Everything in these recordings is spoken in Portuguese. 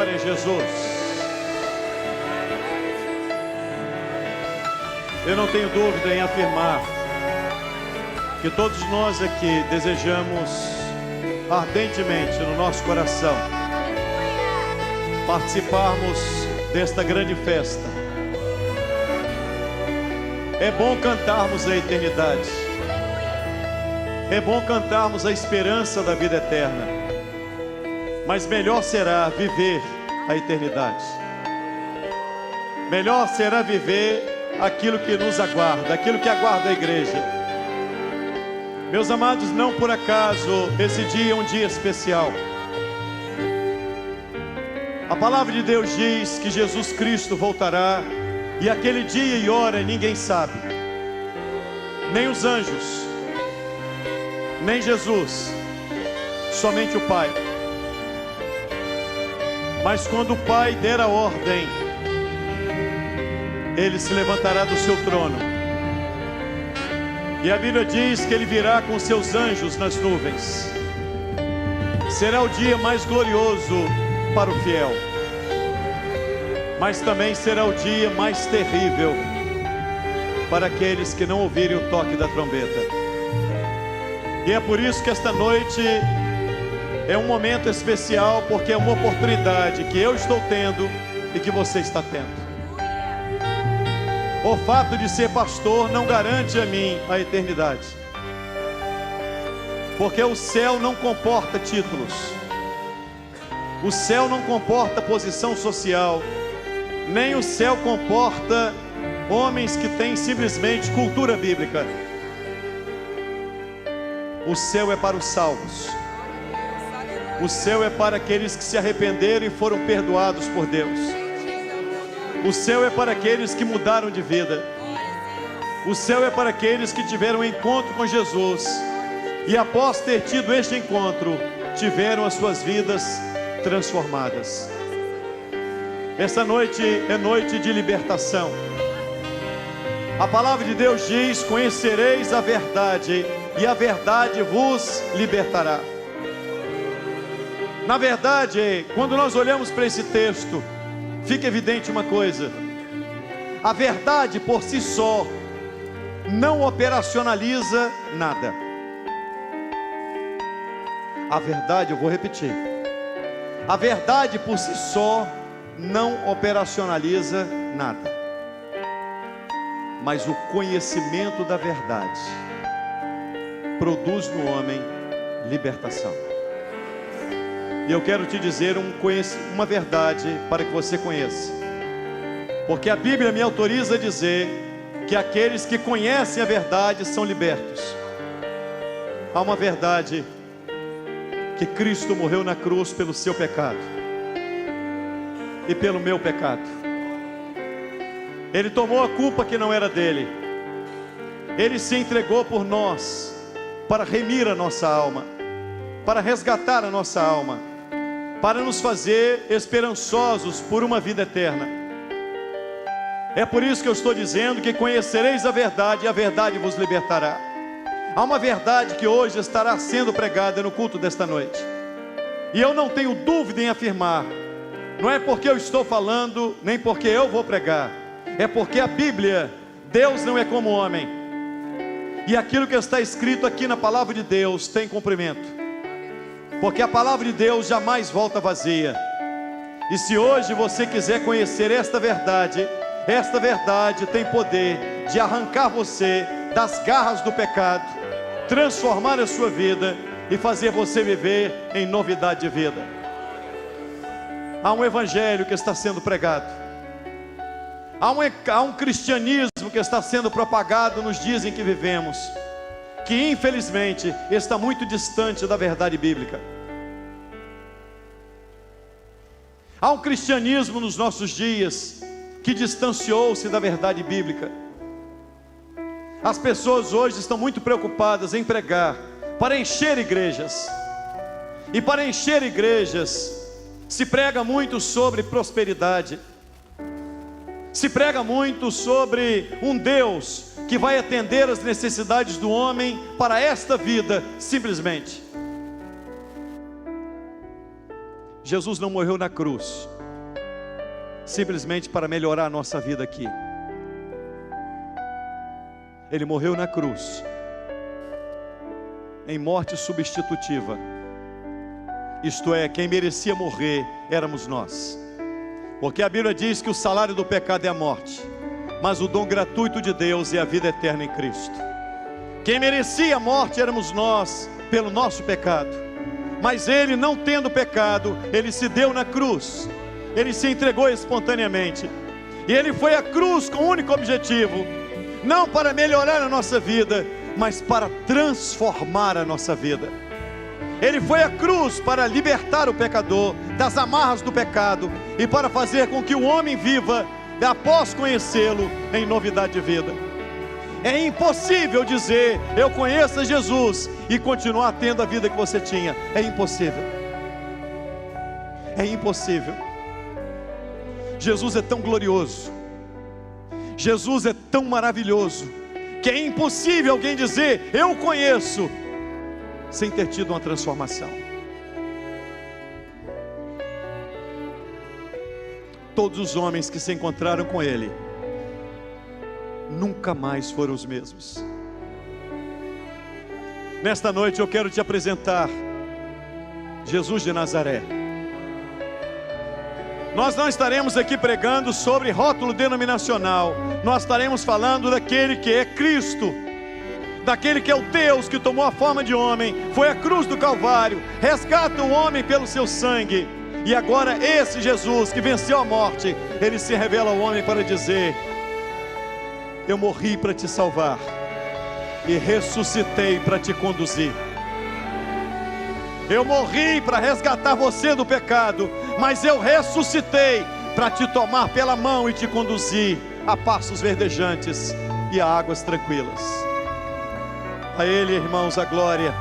Glória a Jesus. Eu não tenho dúvida em afirmar que todos nós aqui desejamos ardentemente no nosso coração participarmos desta grande festa. É bom cantarmos a eternidade. É bom cantarmos a esperança da vida eterna. Mas melhor será viver a eternidade. Melhor será viver aquilo que nos aguarda, aquilo que aguarda a igreja. Meus amados, não por acaso esse dia é um dia especial. A palavra de Deus diz que Jesus Cristo voltará, e aquele dia e hora ninguém sabe, nem os anjos, nem Jesus, somente o Pai. Mas quando o Pai der a ordem, Ele se levantará do seu trono, e a Bíblia diz que Ele virá com seus anjos nas nuvens. Será o dia mais glorioso para o fiel, mas também será o dia mais terrível para aqueles que não ouvirem o toque da trombeta. E é por isso que esta noite é um momento especial, porque é uma oportunidade que eu estou tendo e que você está tendo. O fato de ser pastor não garante a mim a eternidade, porque o céu não comporta títulos, o céu não comporta posição social, nem o céu comporta homens que têm simplesmente cultura bíblica. O céu é para os salvos. O céu é para aqueles que se arrependeram e foram perdoados por Deus. O céu é para aqueles que mudaram de vida. O céu é para aqueles que tiveram um encontro com Jesus e, após ter tido este encontro, tiveram as suas vidas transformadas. Essa noite é noite de libertação. A palavra de Deus diz: conhecereis a verdade, e a verdade vos libertará. Na verdade, quando nós olhamos para esse texto, fica evidente uma coisa: a verdade por si só não operacionaliza nada. A verdade, eu vou repetir, a verdade por si só não operacionaliza nada, mas o conhecimento da verdade produz no homem libertação. E eu quero te dizer uma verdade para que você conheça, porque a Bíblia me autoriza a dizer que aqueles que conhecem a verdade são libertos. Há uma verdade: que Cristo morreu na cruz pelo seu pecado e pelo meu pecado. Ele tomou a culpa que não era dele. Ele se entregou por nós para remir a nossa alma, para resgatar a nossa alma, para nos fazer esperançosos por uma vida eterna. É por isso que eu estou dizendo que conhecereis a verdade, e a verdade vos libertará. Há uma verdade que hoje estará sendo pregada no culto desta noite, e eu não tenho dúvida em afirmar. Não é porque eu estou falando, nem porque eu vou pregar, é porque a Bíblia, Deus não é como homem, e aquilo que está escrito aqui na palavra de Deus tem cumprimento, porque a palavra de Deus jamais volta vazia. E se hoje você quiser conhecer esta verdade tem poder de arrancar você das garras do pecado, transformar a sua vida e fazer você viver em novidade de vida. Há um evangelho que está sendo pregado, há um cristianismo que está sendo propagado nos dias em que vivemos, que infelizmente está muito distante da verdade bíblica. Há um cristianismo nos nossos dias que distanciou-se da verdade bíblica. As pessoas hoje estão muito preocupadas em pregar para encher igrejas, e para encher igrejas se prega muito sobre prosperidade, se prega muito sobre um Deus que vai atender as necessidades do homem para esta vida simplesmente. Jesus não morreu na cruz simplesmente para melhorar a nossa vida aqui. Ele morreu na cruz, em morte substitutiva. Isto é, quem merecia morrer éramos nós. Porque a Bíblia diz que o salário do pecado é a morte, mas o dom gratuito de Deus é a vida eterna em Cristo. Quem merecia a morte éramos nós, pelo nosso pecado. Mas Ele, não tendo pecado, Ele se deu na cruz. Ele se entregou espontaneamente. E Ele foi à cruz com o único objetivo, não para melhorar a nossa vida, mas para transformar a nossa vida. Ele foi à cruz para libertar o pecador das amarras do pecado e para fazer com que o homem viva, após conhecê-lo, em novidade de vida. É impossível dizer, eu conheço a Jesus, e continuar tendo a vida que você tinha. É impossível. É impossível. Jesus é tão glorioso, Jesus é tão maravilhoso, que é impossível alguém dizer, eu conheço, sem ter tido uma transformação. Todos os homens que se encontraram com Ele nunca mais foram os mesmos. Nesta noite eu quero te apresentar Jesus de Nazaré. Nós não estaremos aqui pregando sobre rótulo denominacional. Nós estaremos falando daquele que é Cristo, daquele que é o Deus que tomou a forma de homem, foi à cruz do Calvário, resgata o homem pelo seu sangue. E agora esse Jesus que venceu a morte, Ele se revela ao homem para dizer, eu morri para te salvar e ressuscitei para te conduzir. Eu morri para resgatar você do pecado, mas eu ressuscitei para te tomar pela mão e te conduzir a passos verdejantes e a águas tranquilas. A Ele, irmãos, a glória.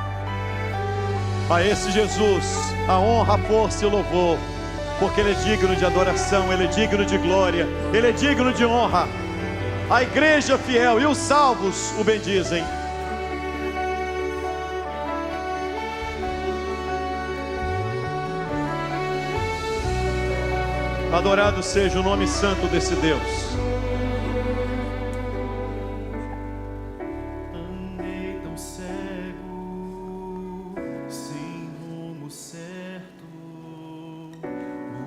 A esse Jesus, a honra, a força e o louvor, porque Ele é digno de adoração, Ele é digno de glória, Ele é digno de honra. A igreja fiel e os salvos o bendizem. Adorado seja o nome santo desse Deus. Andei tão cego, sem rumo certo,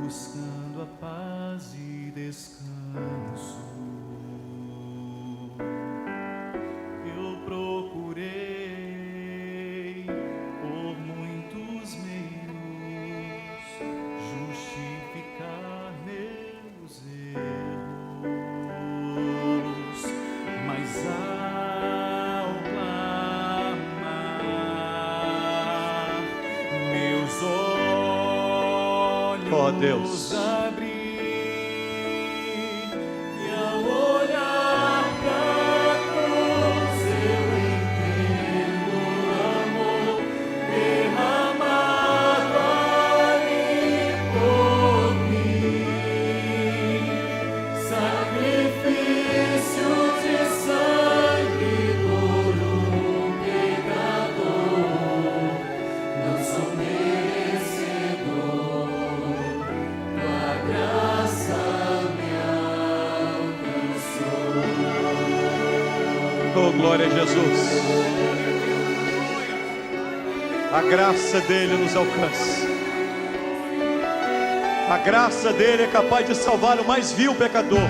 buscando a paz e descanso. Eu procurei por muitos meios justificar meus erros, mas ao clamar, meus olhos Ó Deus, abri, e ao olhar pra cruz eu entendo o amor derramado ali por mim, sacrifício de sangue por um pecador. Não sou merecedor, tua graça me alcançou. oh glória a Jesus. A graça dele nos alcança. A graça dele é capaz de salvar o mais vil pecador.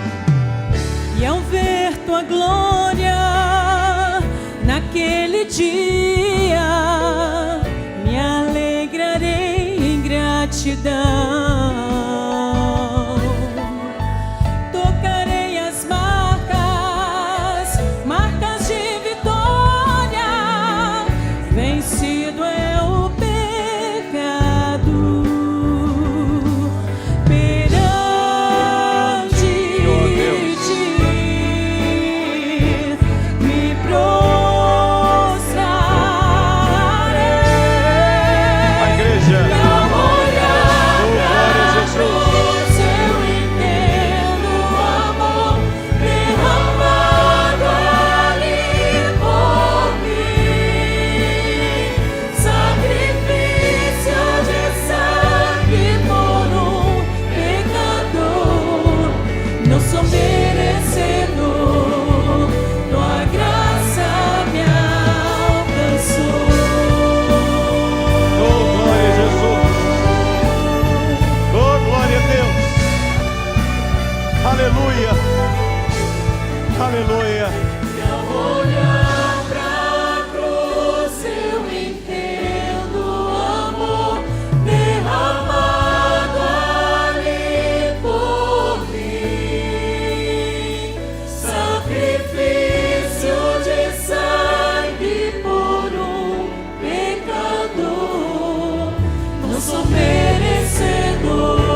E ao ver tua glória naquele dia, me alegrarei em gratidão. Tocarei as marcas, marcas de vitória, vencido é o pecado. Perante ti me prostrarei. A igreja, Ao olhar Aleluia. Aleluia. Ao olhar pra cruz eu entendo o amor derramado ali por mim. Sacrifício de sangue por um pecador. Não sou merecedor.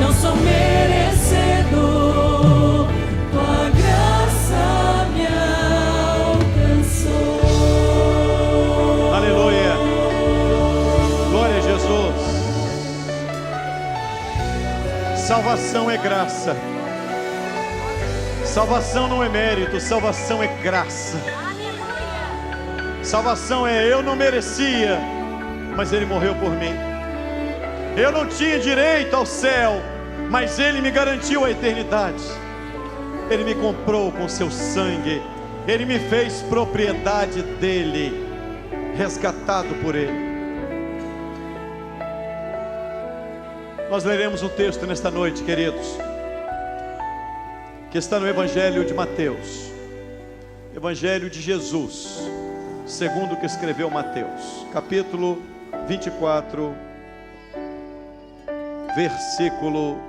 Não sou merecedor, tua graça me alcançou. Aleluia. Glória a Jesus. Salvação é graça. Salvação não é mérito, salvação é graça. Salvação é eu não merecia, mas Ele morreu por mim. Eu não tinha direito ao céu, mas Ele me garantiu a eternidade. Ele me comprou com seu sangue. Ele me fez propriedade dEle, resgatado por Ele. Nós leremos um texto nesta noite, queridos, que está no Evangelho de Mateus, Evangelho de Jesus, segundo o que escreveu Mateus, capítulo 24, versículo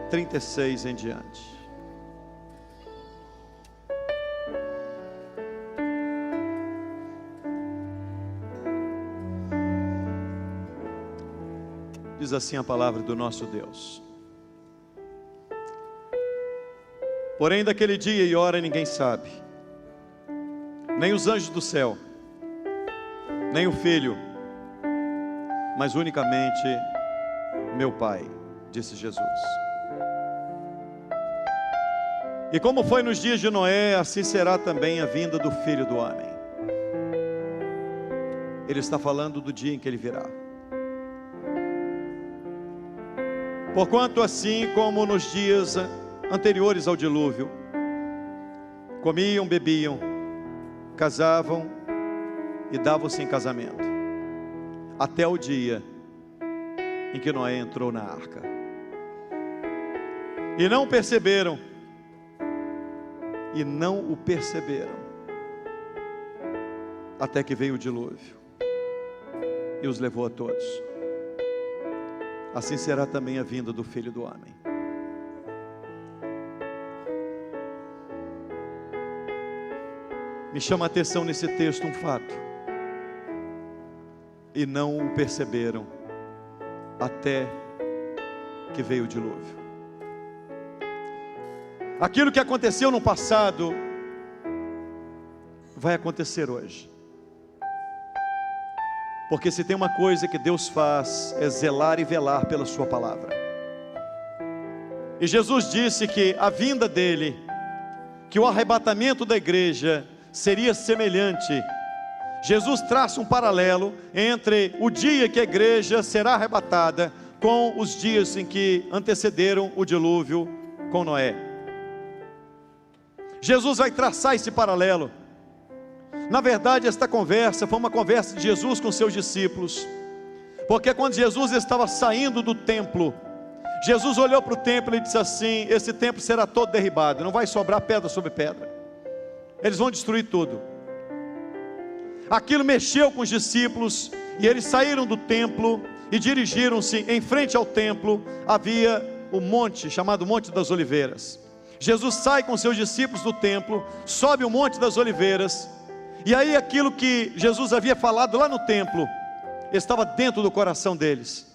36 em diante. Diz assim a palavra do nosso Deus: porém daquele dia e hora ninguém sabe, nem os anjos do céu, nem o Filho, mas unicamente meu Pai, disse Jesus. E como foi nos dias de Noé, assim será também a vinda do Filho do Homem. Ele está falando do dia em que Ele virá. Porquanto assim como nos dias anteriores ao dilúvio, comiam, bebiam, casavam e davam-se em casamento, até o dia em que Noé entrou na arca. E não perceberam, até que veio o dilúvio e os levou a todos. Assim será também a vinda do Filho do Homem. Me chama a atenção nesse texto um fato: e não o perceberam até que veio o dilúvio. Aquilo que aconteceu no passado vai acontecer hoje. Porque se tem uma coisa que Deus faz, é zelar e velar pela sua palavra. E Jesus disse que a vinda dele, que o arrebatamento da igreja seria semelhante. Jesus traça um paralelo entre o dia que a igreja será arrebatada com os dias em que antecederam o dilúvio com Noé. Jesus vai traçar esse paralelo. Na verdade, esta conversa foi uma conversa de Jesus com seus discípulos, porque quando Jesus estava saindo do templo, Jesus olhou para o templo e disse assim: esse templo será todo derribado, não vai sobrar pedra sobre pedra, eles vão destruir tudo. Aquilo mexeu com os discípulos, e eles saíram do templo e dirigiram-se em frente ao templo. Havia o monte chamado Monte das Oliveiras. Jesus sai com seus discípulos do templo, sobe o Monte das Oliveiras, e aí aquilo que Jesus havia falado lá no templo estava dentro do coração deles,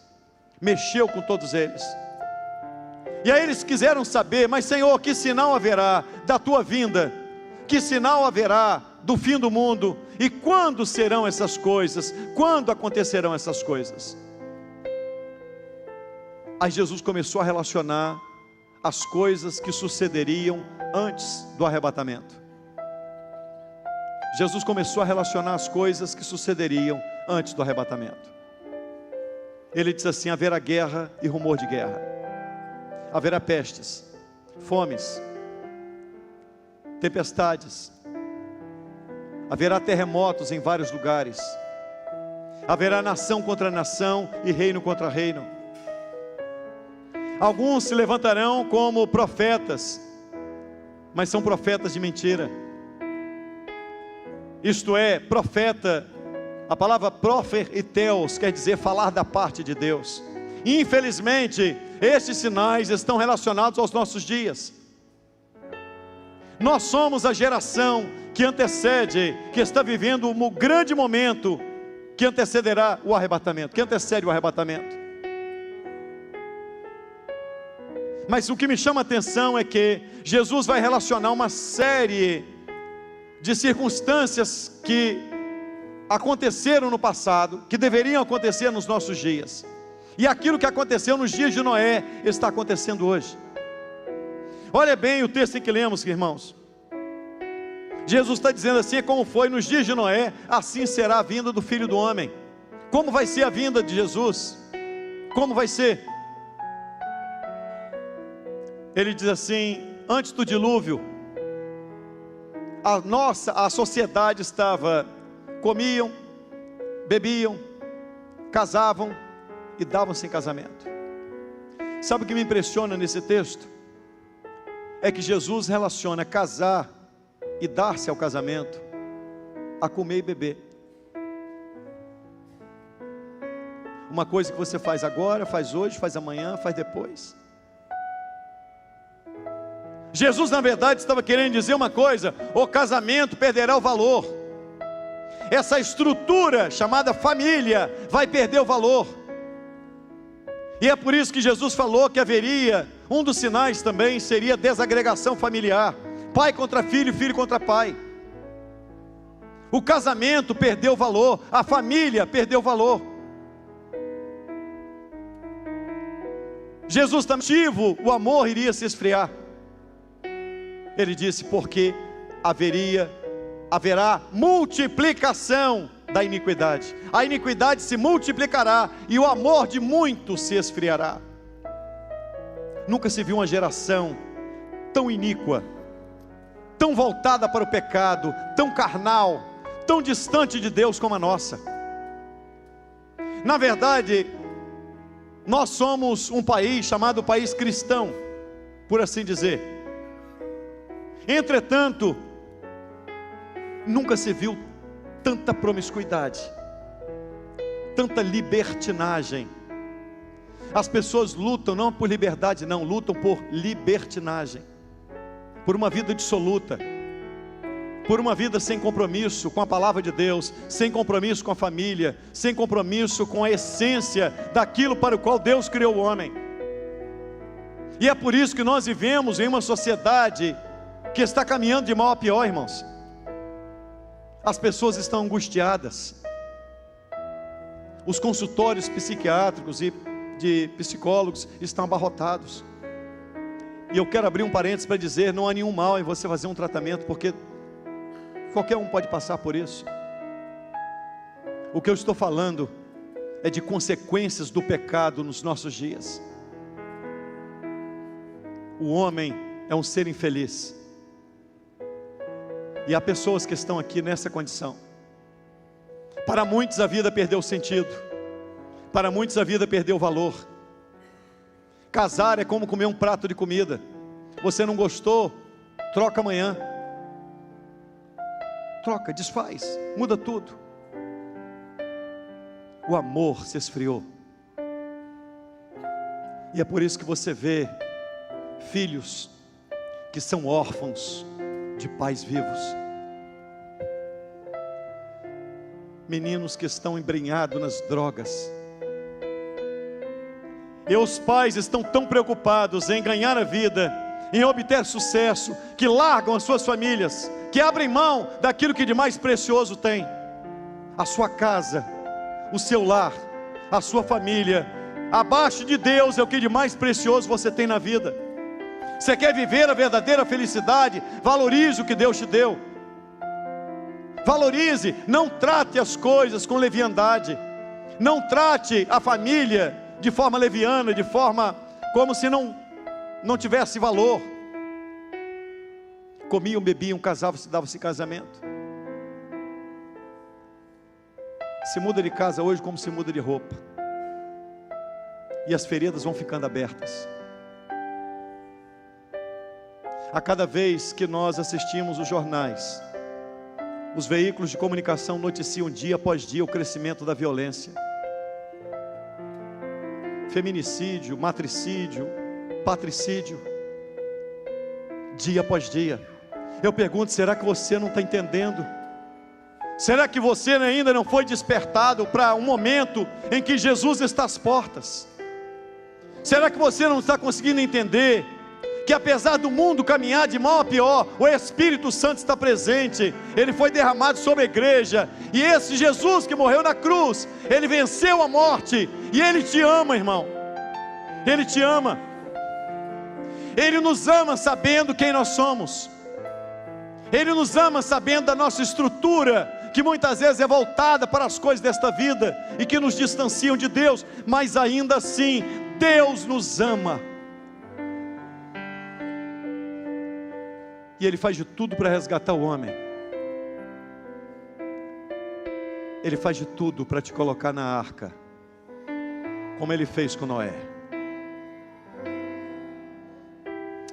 mexeu com todos eles. E aí eles quiseram saber: mas Senhor, que sinal haverá da tua vinda? Que sinal haverá do fim do mundo? E quando serão essas coisas? Quando acontecerão essas coisas? Aí Jesus começou a relacionar as coisas que sucederiam antes do arrebatamento. Jesus começou a relacionar as coisas que sucederiam antes do arrebatamento. Ele disse assim: haverá guerra e rumor de guerra, haverá pestes, fomes, tempestades, haverá terremotos em vários lugares, Haverá nação contra nação e reino contra reino. Alguns se levantarão como profetas, mas são profetas de mentira. Isto é, profeta, a palavra profer e teos quer dizer falar da parte de Deus. Infelizmente, estes sinais estão relacionados aos nossos dias. Nós somos a geração que antecede, que está vivendo um grande momento que antecederá o arrebatamento, que antecede o arrebatamento. Mas o que me chama a atenção é que Jesus vai relacionar uma série de circunstâncias que aconteceram no passado, que deveriam acontecer nos nossos dias. E aquilo que aconteceu nos dias de Noé está acontecendo hoje. Olha bem o texto em que lemos, irmãos. Jesus está dizendo assim: como foi nos dias de Noé, assim será a vinda do Filho do Homem. Como vai ser a vinda de Jesus? Como vai ser? Ele diz assim: antes do dilúvio, a sociedade estava, comiam, bebiam, casavam e davam-se em casamento. Sabe o que me impressiona nesse texto? É que Jesus relaciona casar e dar-se ao casamento a comer e beber. Uma coisa que você faz agora, faz hoje, faz amanhã, faz depois. Jesus na verdade estava querendo dizer uma coisa: o casamento perderá o valor. Essa estrutura chamada família vai perder o valor. E é por isso que Jesus falou que haveria, um dos sinais também seria desagregação familiar. Pai contra filho, filho contra pai. O casamento perdeu o valor, a família perdeu o valor. Jesus está motivo, o amor iria se esfriar. Ele disse: porque haverá multiplicação da iniquidade. A iniquidade se multiplicará e o amor de muitos se esfriará. Nunca se viu uma geração tão iníqua, tão voltada para o pecado, tão carnal, tão distante de Deus como a nossa. Na verdade, nós somos um país chamado país cristão, por assim dizer. Entretanto, nunca se viu tanta promiscuidade, tanta libertinagem. As pessoas lutam não por liberdade, não, lutam por libertinagem, por uma vida dissoluta, por uma vida sem compromisso com a palavra de Deus, sem compromisso com a família, sem compromisso com a essência daquilo para o qual Deus criou o homem. E é por isso que nós vivemos em uma sociedade que está caminhando de mal a pior, irmãos. As pessoas estão angustiadas. Os consultórios psiquiátricos e de psicólogos estão abarrotados. E eu quero abrir um parênteses para dizer: não há nenhum mal em você fazer um tratamento, porque qualquer um pode passar por isso. O que eu estou falando é de consequências do pecado nos nossos dias. O homem é um ser infeliz. E há pessoas que estão aqui nessa condição. Para muitos a vida perdeu o sentido. Para muitos a vida perdeu o valor. Casar é como comer um prato de comida. Você não gostou? Troca amanhã. Troca, desfaz, muda tudo. O amor se esfriou. E é por isso que você vê filhos que são órfãos de pais vivos, meninos que estão embrenhados nas drogas, e os pais estão tão preocupados em ganhar a vida, em obter sucesso, que largam as suas famílias, que abrem mão daquilo que de mais precioso tem: a sua casa, o seu lar, a sua família. Abaixo de Deus é o que de mais precioso você tem na vida. Você quer viver a verdadeira felicidade? Valorize o que Deus te deu. Valorize, não trate as coisas com leviandade. Não trate a família de forma leviana, de forma como se não tivesse valor. Comiam, bebiam, casavam-se, davam-se em casamento. Se muda de casa hoje como se muda de roupa. E as feridas vão ficando abertas. A cada vez que nós assistimos os jornais, os veículos de comunicação noticiam dia após dia o crescimento da violência. Feminicídio, matricídio, patricídio, dia após dia. Eu pergunto, será que você não está entendendo? Será que você ainda não foi despertado para um momento em que Jesus está às portas? Será que você não está conseguindo entender que apesar do mundo caminhar de mal a pior, o Espírito Santo está presente, Ele foi derramado sobre a igreja, e esse Jesus que morreu na cruz, Ele venceu a morte, e Ele te ama, irmão, Ele te ama, Ele nos ama sabendo quem nós somos, Ele nos ama sabendo da nossa estrutura, que muitas vezes é voltada para as coisas desta vida, e que nos distanciam de Deus, mas ainda assim, Deus nos ama, e Ele faz de tudo para resgatar o homem. Ele faz de tudo para te colocar na arca, como Ele fez com Noé.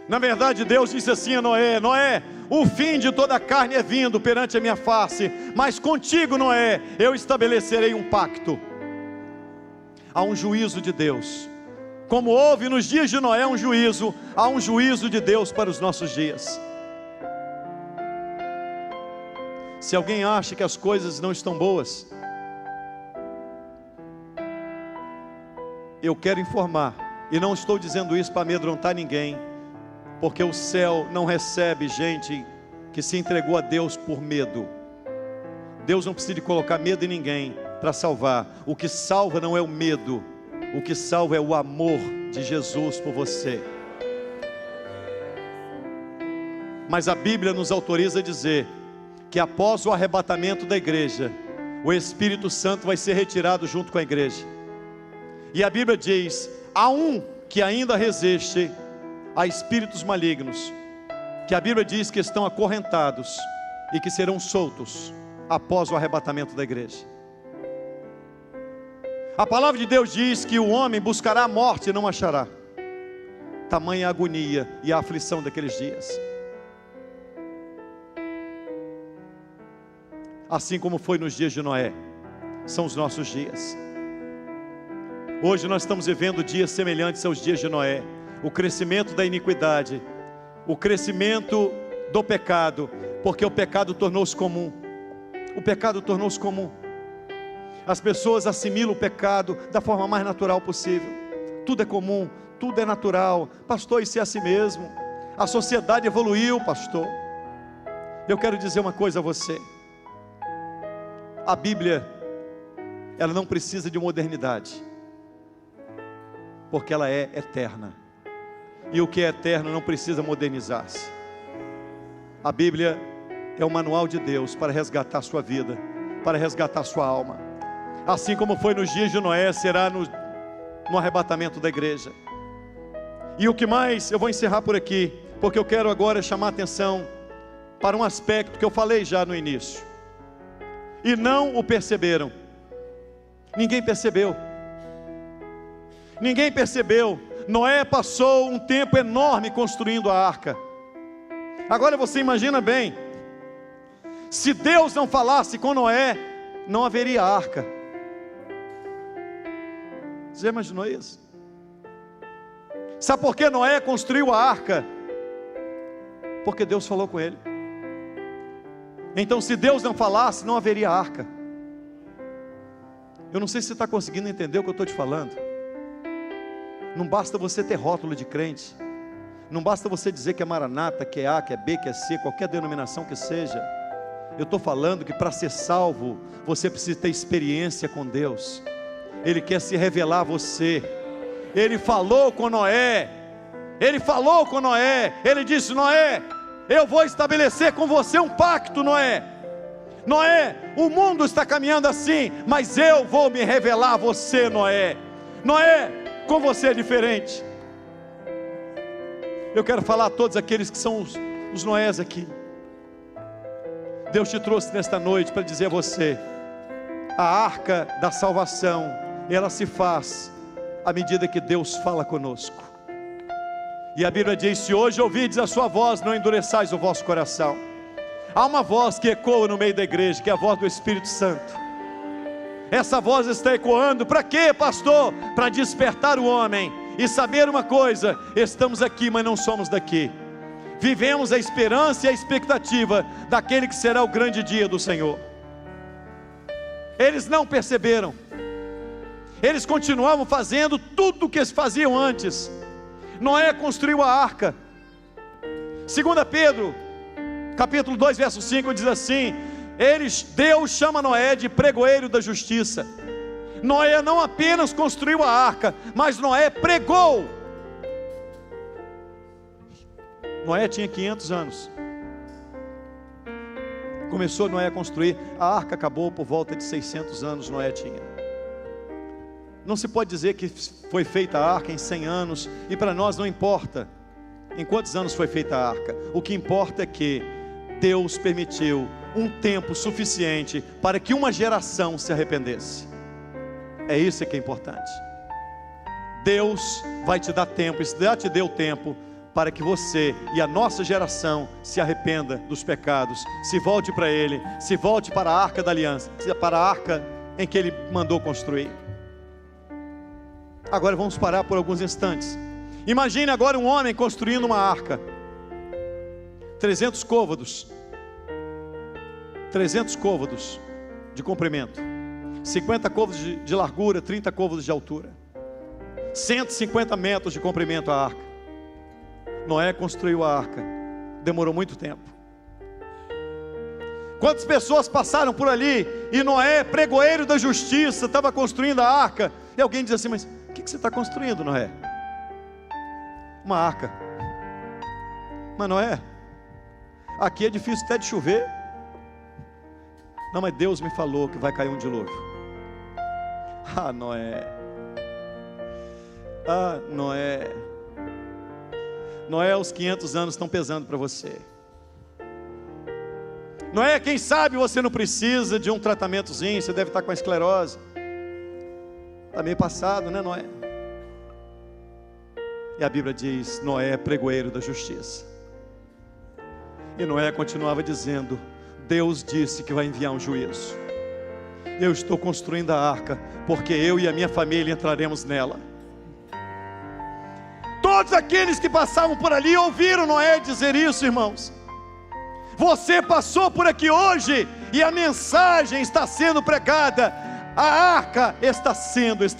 Na verdade, Deus disse assim a Noé: Noé, o fim de toda a carne é vindo perante a minha face, mas contigo, Noé, eu estabelecerei um pacto. Há um juízo de Deus. Como houve nos dias de Noé um juízo, há um juízo de Deus para os nossos dias. Se alguém acha que as coisas não estão boas, eu quero informar, e não estou dizendo isso para amedrontar ninguém, porque o céu não recebe gente que se entregou a Deus por medo. Deus não precisa de colocar medo em ninguém para salvar. O que salva não é o medo, o que salva é o amor de Jesus por você. Mas a Bíblia nos autoriza a dizer que após o arrebatamento da igreja, o Espírito Santo vai ser retirado junto com a igreja. E a Bíblia diz: há um que ainda resiste a espíritos malignos, que a Bíblia diz que estão acorrentados e que serão soltos após o arrebatamento da igreja. A palavra de Deus diz que o homem buscará a morte e não achará. Tamanha a agonia e a aflição daqueles dias. Assim como foi nos dias de Noé, são os nossos dias. Hoje nós estamos vivendo dias semelhantes aos dias de Noé. O crescimento da iniquidade, o crescimento do pecado, porque o pecado tornou-se comum. O pecado tornou-se comum. As pessoas assimilam o pecado da forma mais natural possível. Tudo é comum, tudo é natural. Pastor, isso é assim mesmo. A sociedade evoluiu, pastor. Eu quero dizer uma coisa a você. A Bíblia, ela não precisa de modernidade, porque ela é eterna. E o que é eterno não precisa modernizar-se. A Bíblia é o manual de Deus para resgatar a sua vida, para resgatar a sua alma. Assim como foi nos dias de Noé, será no arrebatamento da igreja. E o que mais, eu vou encerrar por aqui, porque eu quero agora chamar a atenção para um aspecto que eu falei já no início. E não o perceberam. Ninguém percebeu. Ninguém percebeu. Noé passou um tempo enorme construindo a arca. Agora você imagina bem, se Deus não falasse com Noé, não haveria arca. Você já imaginou isso? Sabe por que Noé construiu a arca? Porque Deus falou com ele. Então, se Deus não falasse, não haveria arca. Eu não sei se você está conseguindo entender o que eu estou te falando. Não basta você ter rótulo de crente. Não basta você dizer que é Maranata, que é A, que é B, que é C, qualquer denominação que seja. Eu estou falando que para ser salvo, você precisa ter experiência com Deus. Ele quer se revelar a você. Ele falou com Noé. Ele falou com Noé. Ele disse: Noé, eu vou estabelecer com você um pacto, Noé. Noé, o mundo está caminhando assim, mas eu vou me revelar a você, Noé. Noé, com você é diferente. Eu quero falar a todos aqueles que são os Noés aqui. Deus te trouxe nesta noite para dizer a você: A arca da salvação, ela se faz à medida que Deus fala conosco. E a Bíblia diz: se hoje ouvides a sua voz, não endureçais o vosso coração. Há uma voz que ecoa no meio da igreja, que é a voz do Espírito Santo. Essa voz está ecoando, para quê, pastor? Para despertar o homem e saber uma coisa: estamos aqui, mas não somos daqui. Vivemos a esperança e a expectativa daquele que será o grande dia do Senhor. Eles não perceberam, eles continuavam fazendo tudo o que eles faziam antes. Noé construiu a arca. 2 Pedro capítulo 2 verso 5 diz assim: Deus chama Noé de pregoeiro da justiça. Noé não apenas construiu a arca, mas Noé pregou. Noé tinha 500 anos. Começou Noé a construir, a arca acabou por volta de 600 anos Noé tinha. Não se pode dizer que foi feita a arca em 100 anos, e para nós não importa em quantos anos foi feita a arca. O que importa é que Deus permitiu um tempo suficiente para que uma geração se arrependesse. É isso que é importante. Deus vai te dar tempo, e já te deu tempo, para que você e a nossa geração se arrependa dos pecados, se volte para Ele, se volte para a arca da aliança, para a arca em que Ele mandou construir. Agora vamos parar por alguns instantes. Imagine agora um homem construindo uma arca, 300 côvados de comprimento, 50 côvados de largura, 30 côvados de altura, 150 metros de comprimento a arca. Noé construiu a arca, demorou muito tempo. Quantas pessoas passaram por ali, e Noé, pregoeiro da justiça, estava construindo a arca, e alguém diz assim: mas o que você está construindo, Noé? Uma arca. Mas Noé, aqui é difícil até de chover. Não, mas Deus me falou que vai cair um dilúvio. Ah, Noé. Ah, Noé. Noé, os 500 anos estão pesando para você. Noé, quem sabe você não precisa de um tratamentozinho, você deve estar com a esclerose. Está meio passado, né, Noé? E a Bíblia diz: Noé é pregoeiro da justiça. E Noé continuava dizendo: Deus disse que vai enviar um juízo. Eu estou construindo a arca, porque eu e a minha família entraremos nela. Todos aqueles que passavam por ali ouviram Noé dizer isso, irmãos. Você passou por aqui hoje, e a mensagem está sendo pregada. A arca está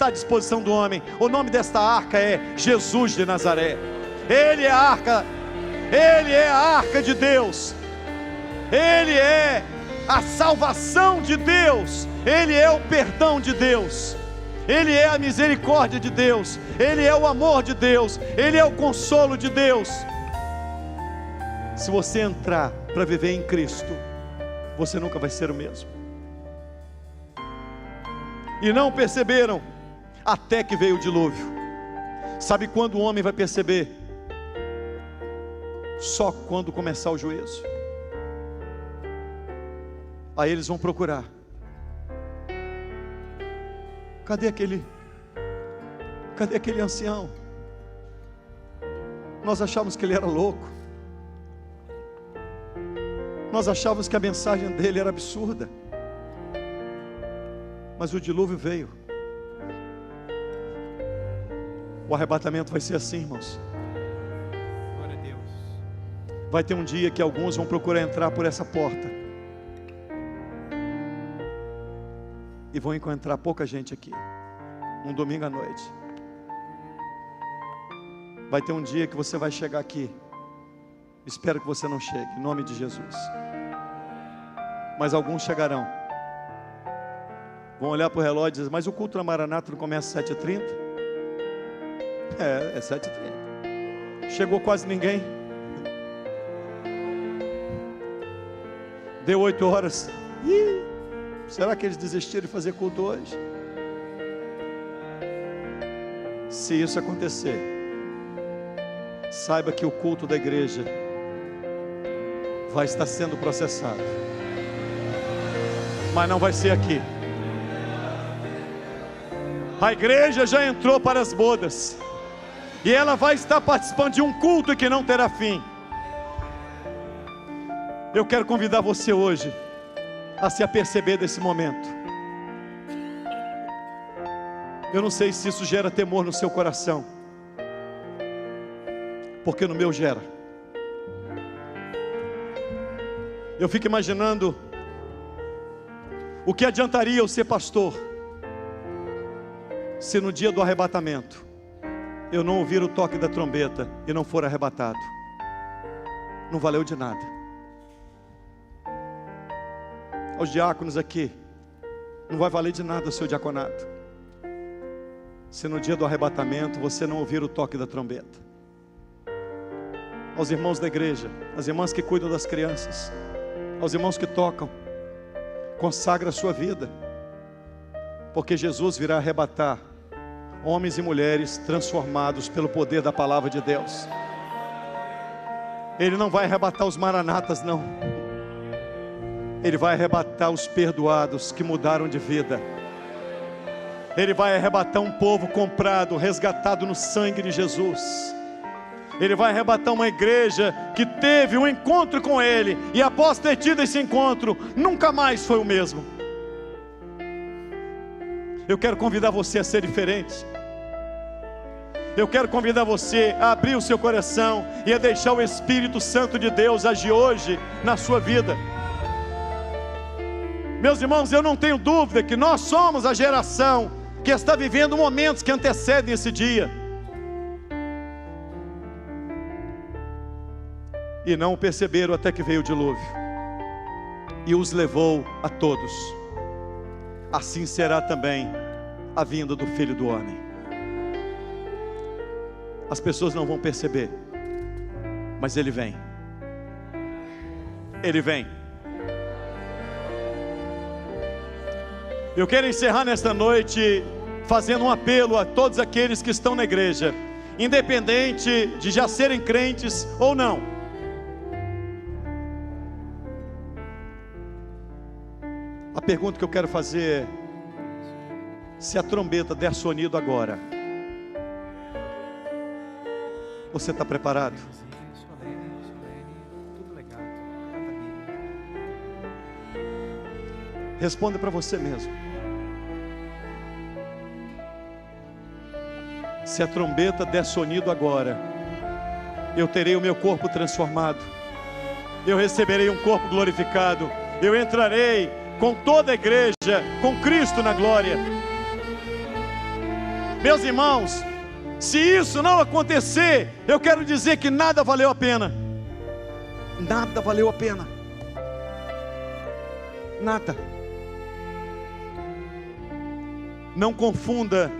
à disposição do homem. O nome desta arca é Jesus de Nazaré. Ele é a arca, Ele é a arca de Deus, Ele é a salvação de Deus, Ele é o perdão de Deus, Ele é a misericórdia de Deus, Ele é o amor de Deus, Ele é o consolo de Deus. Se você entrar para viver em Cristo, você nunca vai ser o mesmo. E não perceberam até que veio o dilúvio. Sabe quando o homem vai perceber? Só quando começar o juízo. Aí eles vão procurar. Cadê aquele ancião? Nós achávamos que ele era louco. Nós achávamos que a mensagem dele era absurda. Mas o dilúvio veio. O arrebatamento vai ser assim, irmãos. Glória a Deus. Vai ter um dia que alguns vão procurar entrar por essa porta, e vão encontrar pouca gente aqui, um domingo à noite. Vai ter um dia que você vai chegar aqui. Espero que você não chegue, em nome de Jesus. Mas alguns chegarão. Vão olhar para o relógio e dizer: mas o culto na Maranata não começa às 7h30? É 7h30. Chegou quase ninguém. Deu 8 horas. Ih, será que eles desistiram de fazer culto hoje? Se isso acontecer, saiba que o culto da igreja vai estar sendo processado. Mas não vai ser aqui. A igreja já entrou para as bodas. E ela vai estar participando de um culto que não terá fim. Eu quero convidar você hoje a se aperceber desse momento. Eu não sei se isso gera temor no seu coração, porque no meu gera. Eu fico imaginando o que adiantaria eu ser pastor se no dia do arrebatamento eu não ouvir o toque da trombeta e não for arrebatado. Não valeu de nada. Aos diáconos aqui, não vai valer de nada o seu diaconato se no dia do arrebatamento você não ouvir o toque da trombeta. Aos irmãos da igreja, às irmãs que cuidam das crianças, aos irmãos que tocam, consagra a sua vida, porque Jesus virá arrebatar homens e mulheres transformados pelo poder da palavra de Deus. Ele não vai arrebatar os maranatas, não. Ele vai arrebatar os perdoados que mudaram de vida. Ele vai arrebatar um povo comprado, resgatado no sangue de Jesus. Ele vai arrebatar uma igreja que teve um encontro com Ele, e após ter tido esse encontro, nunca mais foi o mesmo. Eu quero convidar você a ser diferente. Eu quero convidar você a abrir o seu coração e a deixar o Espírito Santo de Deus agir hoje na sua vida. Meus irmãos, eu não tenho dúvida que nós somos a geração que está vivendo momentos que antecedem esse dia. E não o perceberam até que veio o dilúvio e os levou a todos. Assim será também a vinda do Filho do Homem. As pessoas não vão perceber, mas Ele vem. Ele vem. Eu quero encerrar nesta noite fazendo um apelo a todos aqueles que estão na igreja, independente de já serem crentes ou não. A pergunta que eu quero fazer é: se a trombeta der sonido agora, você está preparado? Tudo legal. Responda para você mesmo. Se a trombeta der sonido agora, eu terei o meu corpo transformado, eu receberei um corpo glorificado, eu entrarei com toda a igreja, com Cristo na glória. Meus irmãos, se isso não acontecer, eu quero dizer que nada valeu a pena. Nada valeu a pena. Nada. Não confunda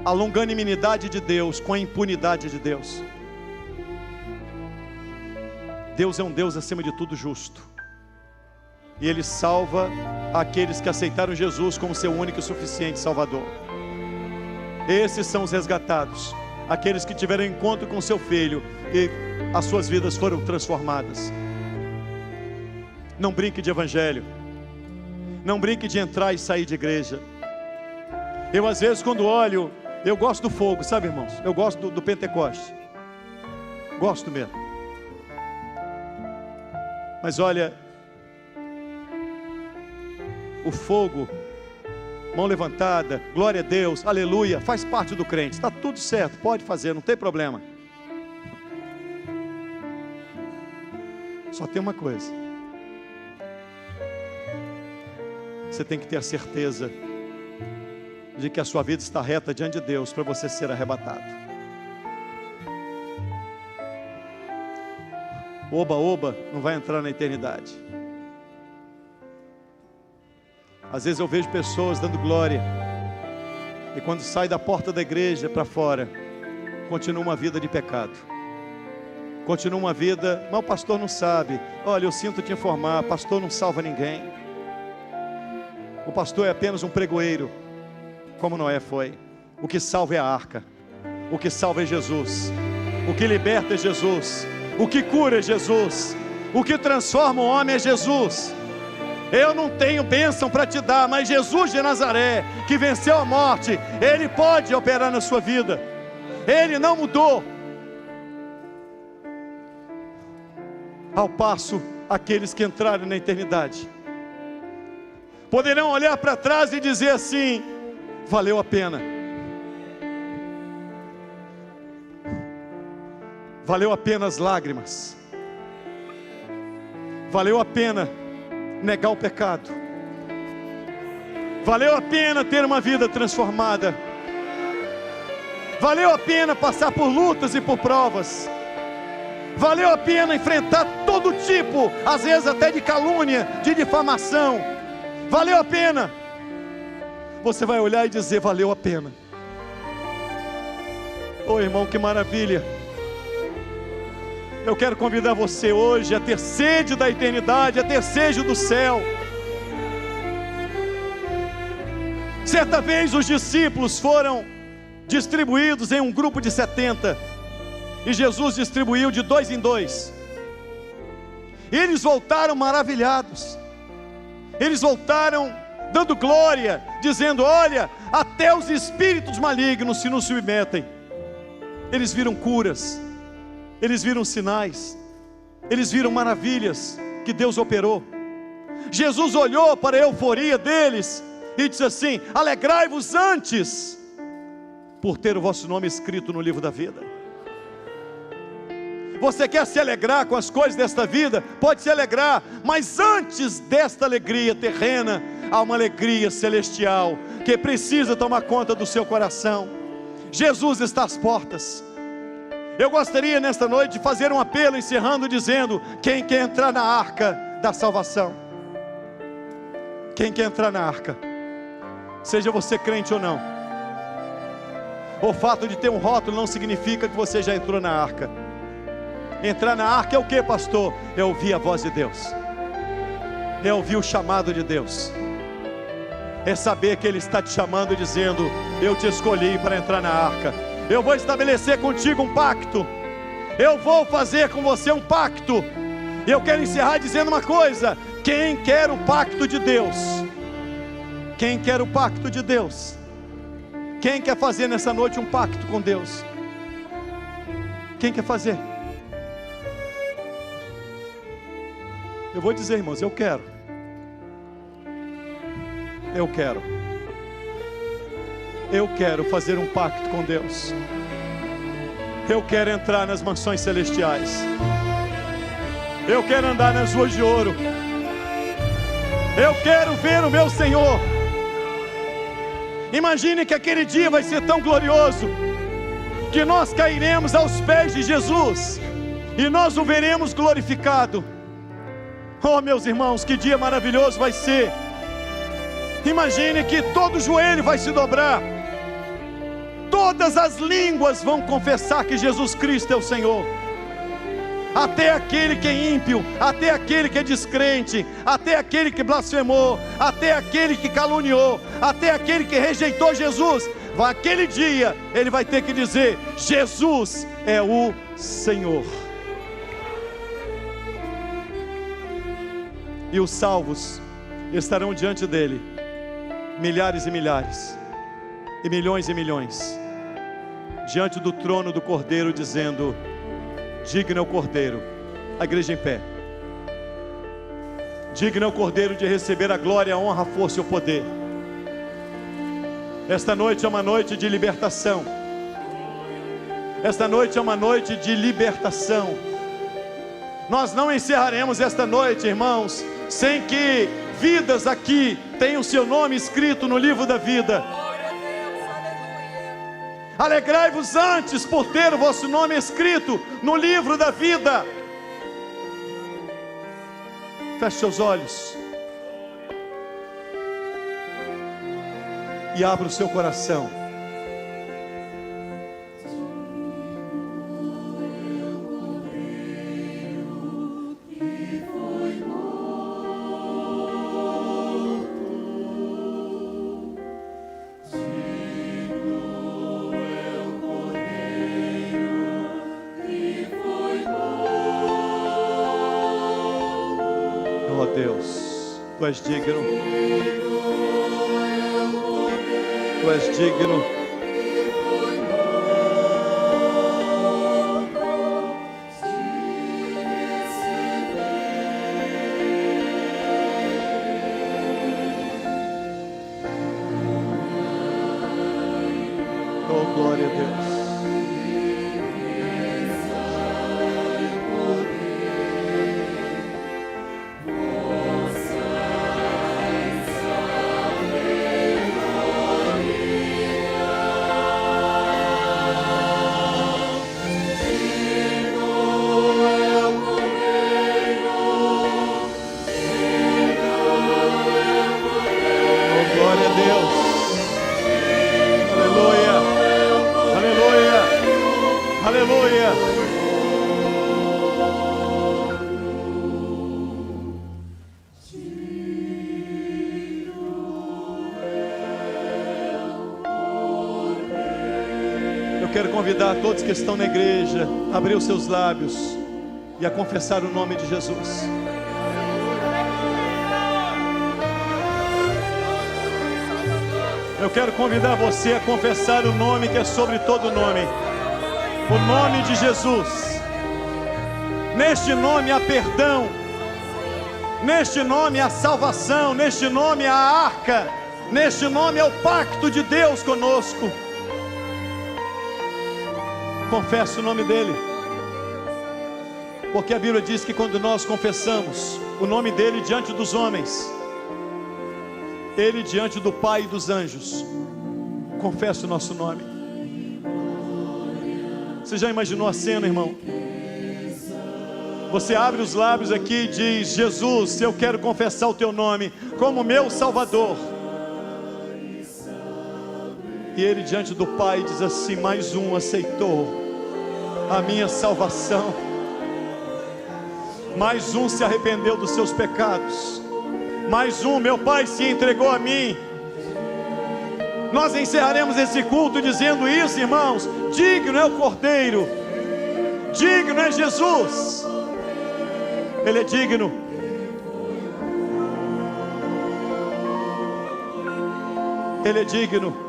a longanimidade de Deus com a impunidade de Deus. Deus é um Deus acima de tudo justo, e Ele salva aqueles que aceitaram Jesus como seu único e suficiente Salvador. Esses são os resgatados, aqueles que tiveram encontro com seu Filho e as suas vidas foram transformadas. Não brinque de evangelho, não brinque de entrar e sair de igreja. Eu às vezes quando olho, eu gosto do fogo, sabe, irmãos? Eu gosto do Pentecoste, gosto mesmo. Mas olha, o fogo, mão levantada, glória a Deus, aleluia, faz parte do crente, está tudo certo, pode fazer, não tem problema. Só tem uma coisa: você tem que ter a certeza de que a sua vida está reta diante de Deus para você ser arrebatado. Oba-oba não vai entrar na eternidade. Às vezes eu vejo pessoas dando glória, e quando sai da porta da igreja para fora, continua uma vida de pecado, continua uma vida, mas o pastor não sabe. Olha, eu sinto te informar, pastor não salva ninguém. O pastor é apenas um pregoeiro, como Noé foi. O que salva é a arca, o que salva é Jesus, o que liberta é Jesus, o que cura é Jesus, o que transforma o homem é Jesus. Eu não tenho bênção para te dar, mas Jesus de Nazaré, que venceu a morte, Ele pode operar na sua vida. Ele não mudou. Ao passo, aqueles que entrarem na eternidade poderão olhar para trás e dizer assim: valeu a pena. Valeu a pena as lágrimas. Valeu a pena negar o pecado. Valeu a pena ter uma vida transformada. Valeu a pena passar por lutas e por provas. Valeu a pena enfrentar todo tipo, às vezes até de calúnia, de difamação. Valeu a pena. Você vai olhar e dizer: valeu a pena. Oh, irmão, que maravilha. Eu quero convidar você hoje a ter sede da eternidade, a ter sede do céu. Certa vez os discípulos foram distribuídos em um grupo de 70, e Jesus distribuiu de 2 em 2. Eles voltaram maravilhados. Eles voltaram dando glória, dizendo: olha, até os espíritos malignos se nos submetem. Eles viram curas, eles viram sinais, eles viram maravilhas que Deus operou. Jesus olhou para a euforia deles e disse assim: alegrai-vos antes por ter o vosso nome escrito no livro da vida. Você quer se alegrar com as coisas desta vida? Pode se alegrar, mas antes desta alegria terrena, há uma alegria celestial que precisa tomar conta do seu coração. Jesus está às portas. Eu gostaria nesta noite de fazer um apelo, encerrando dizendo: quem quer entrar na arca da salvação? Quem quer entrar na arca? Seja você crente ou não. O fato de ter um rótulo não significa que você já entrou na arca. Entrar na arca é o que, pastor? É ouvir a voz de Deus, é ouvir o chamado de Deus, é saber que Ele está te chamando, dizendo: eu te escolhi para entrar na arca. Eu vou estabelecer contigo um pacto. Eu vou fazer com você um pacto. Eu quero encerrar dizendo uma coisa: quem quer o pacto de Deus? Quem quer o pacto de Deus? Quem quer fazer nessa noite um pacto com Deus? Quem quer fazer? Eu vou dizer, irmãos, eu quero. Eu quero. Eu quero fazer um pacto com Deus. Eu quero entrar nas mansões celestiais. Eu quero andar nas ruas de ouro. Eu quero ver o meu Senhor. Imagine que aquele dia vai ser tão glorioso que nós cairemos aos pés de Jesus e nós o veremos glorificado. Oh, meus irmãos, que dia maravilhoso vai ser. Imagine que todo joelho vai se dobrar, todas as línguas vão confessar que Jesus Cristo é o Senhor. Até aquele que é ímpio, até aquele que é descrente, até aquele que blasfemou, até aquele que caluniou, até aquele que rejeitou Jesus, aquele dia ele vai ter que dizer: Jesus é o Senhor. E os salvos estarão diante dele, milhares e milhares, e milhões, diante do trono do Cordeiro, dizendo: digno é o Cordeiro. A igreja em pé. Digno é o Cordeiro de receber a glória, a honra, a força e o poder. Esta noite é uma noite de libertação. Esta noite é uma noite de libertação. Nós não encerraremos esta noite, irmãos, sem que vidas aqui tenham seu nome escrito no livro da vida. Alegrai-vos antes por ter o vosso nome escrito no livro da vida. Feche seus olhos e abra o seu coração. Oh Deus, Tu és digno. Tu és digno. Oh, glória a Deus. Aleluia. Eu quero convidar todos que estão na igreja a abrir os seus lábios e a confessar o nome de Jesus. Eu quero convidar você a confessar o nome que é sobre todo nome. O nome de Jesus. Neste nome há perdão. Neste nome há salvação. Neste nome há arca. Neste nome é o pacto de Deus conosco. Confessa o nome dele. Porque a Bíblia diz que quando nós confessamos o nome dele diante dos homens, ele diante do Pai e dos anjos confessa o nosso nome. Você já imaginou a cena, irmão? Você abre os lábios aqui e diz: Jesus, eu quero confessar o teu nome como meu Salvador. E ele diante do Pai diz assim: mais um aceitou a minha salvação. Mais um se arrependeu dos seus pecados. Mais um, meu Pai se entregou a mim. Nós encerraremos esse culto dizendo isso, irmãos: digno é o Cordeiro, digno é Jesus. Ele é digno. Ele é digno.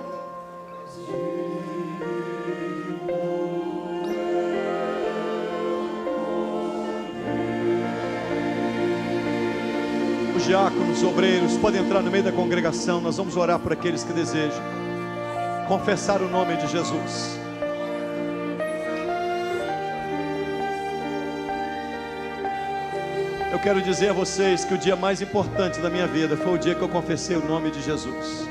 Os diáconos, obreiros, podem entrar no meio da congregação. Nós vamos orar por aqueles que desejam confessar o nome de Jesus. Eu quero dizer a vocês que o dia mais importante da minha vida foi o dia que eu confessei o nome de Jesus.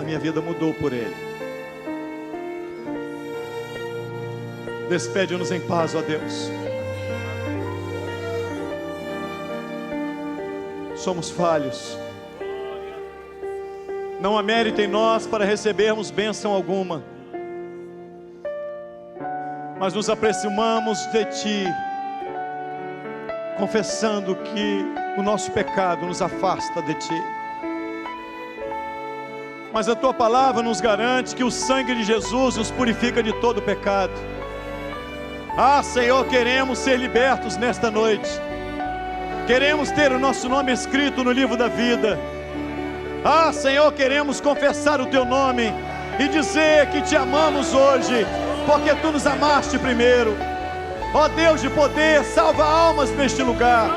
A minha vida mudou por ele. Despede-nos em paz, ó Deus. Somos falhos. Não há mérito em nós para recebermos bênção alguma. Mas nos aproximamos de Ti, confessando que o nosso pecado nos afasta de Ti. Mas a Tua palavra nos garante que o sangue de Jesus nos purifica de todo pecado. Ah, Senhor, queremos ser libertos nesta noite. Queremos ter o nosso nome escrito no livro da vida. Ah, Senhor, queremos confessar o Teu nome e dizer que Te amamos hoje, porque Tu nos amaste primeiro. Ó Deus de poder, salva almas neste lugar.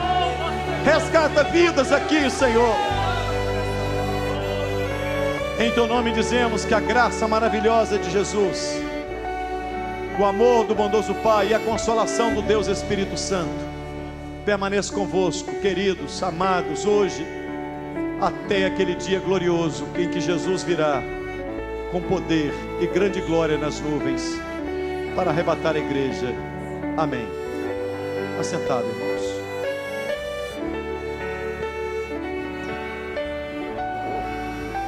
Resgata vidas aqui, Senhor. Em Teu nome dizemos que a graça maravilhosa de Jesus, o amor do bondoso Pai e a consolação do Deus Espírito Santo permaneça convosco, queridos, amados, hoje, até aquele dia glorioso em que Jesus virá com poder e grande glória nas nuvens para arrebatar a igreja. Amém. Assentado, irmão.